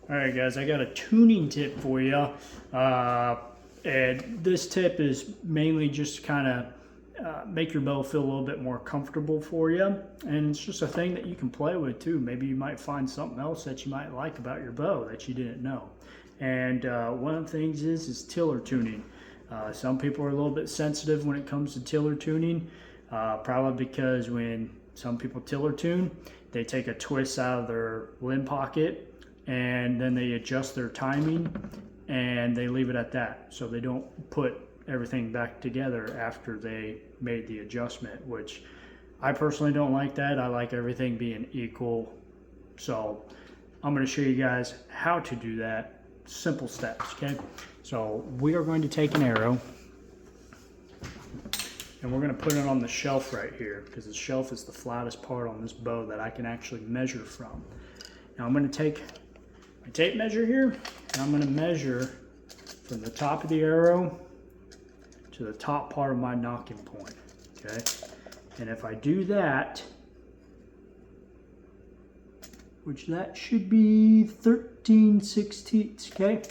Alright guys, I got a tuning tip for you, and this tip is mainly just kind of make your bow feel a little bit more comfortable for you, and it's just a thing that you can play with too. Maybe you might find something else that you might like about your bow that you didn't know. And one of the things is tiller tuning. Some people are a little bit sensitive when it comes to tiller tuning, probably because when some people tiller tune, they take a twist out of their limb pocket and then they adjust their timing and they leave it at that. So they don't put everything back together after they made the adjustment, which I personally don't like that. I like everything being equal. So I'm going to show you guys how to do that. Simple steps, okay? So we are going to take an arrow and we're going to put it on the shelf right here, because the shelf is the flattest part on this bow that I can actually measure from. Now I'm going to take my tape measure here and I'm going to measure from the top of the arrow to the top part of my knocking point, okay? And if I do that, which that should be 13/16, okay?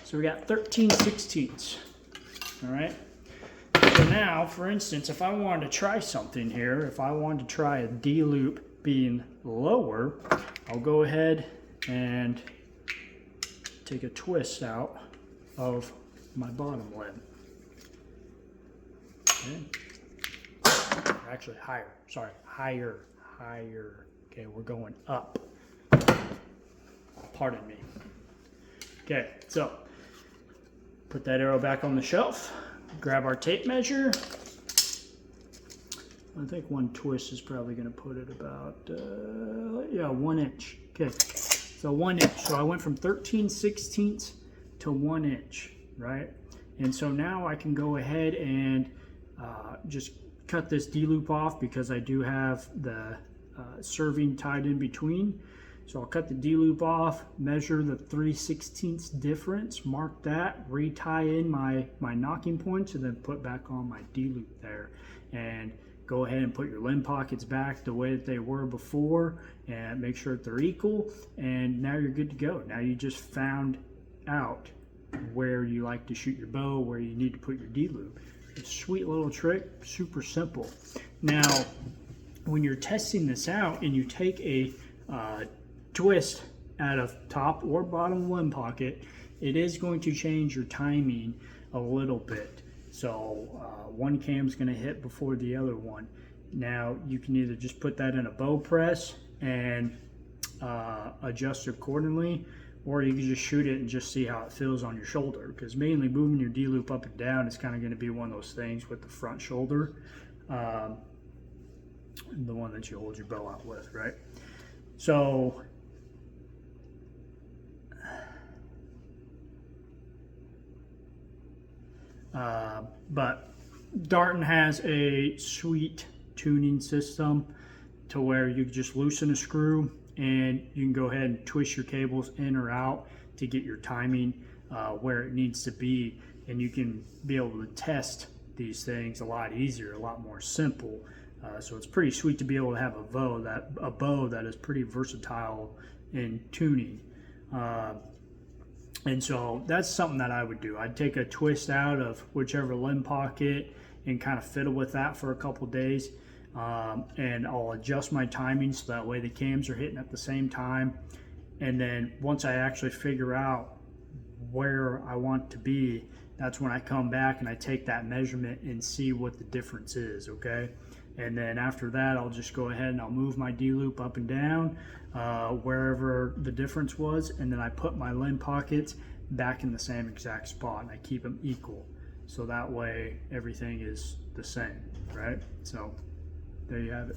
So we got 13/16, all right? So now, for instance, if I wanted to try something here, if I wanted to try a D loop being lower, I'll go ahead and take a twist out of my bottom limb. Okay. Actually higher, sorry, higher. Okay, we're going up. Pardon me. Okay, so put that arrow back on the shelf, grab our tape measure. I think one twist is probably going to put it about, yeah, 1 inch. Okay, so 1 inch. So I went from 13/16 to 1 inch, right? And so now I can go ahead and just cut this D loop off, because I do have the serving tied in between. So I'll cut the D loop off, measure the 3/16 difference, mark that, retie in my knocking points, and then put back on my D loop there. And go ahead and put your limb pockets back the way that they were before and make sure that they're equal. And now you're good to go. Now you just found out where you like to shoot your bow, where you need to put your D loop. It's a sweet little trick, super simple. Now, when you're testing this out and you take a twist out of top or bottom limb pocket, it is going to change your timing a little bit. So one cam's going to hit before the other one. Now you can either just put that in a bow press and adjust accordingly, or you can just shoot it and just see how it feels on your shoulder, because mainly moving your D loop up and down is kind of going to be one of those things with the front shoulder, the one that you hold your bow out with, right? So but Darton has a sweet tuning system to where you just loosen a screw and you can go ahead and twist your cables in or out to get your timing where it needs to be, and you can be able to test these things a lot easier, a lot more simple. So it's pretty sweet to be able to have a bow that is pretty versatile in tuning. And so that's something that I would do. I'd take a twist out of whichever limb pocket and kind of fiddle with that for a couple days. And I'll adjust my timing so that way the cams are hitting at the same time. And then once I actually figure out where I want to be, that's when I come back and I take that measurement and see what the difference is, okay? And then after that, I'll just go ahead and I'll move my D loop up and down wherever the difference was, and then I put my limb pockets back in the same exact spot and I keep them equal. So that way everything is the same, right? So there you have it.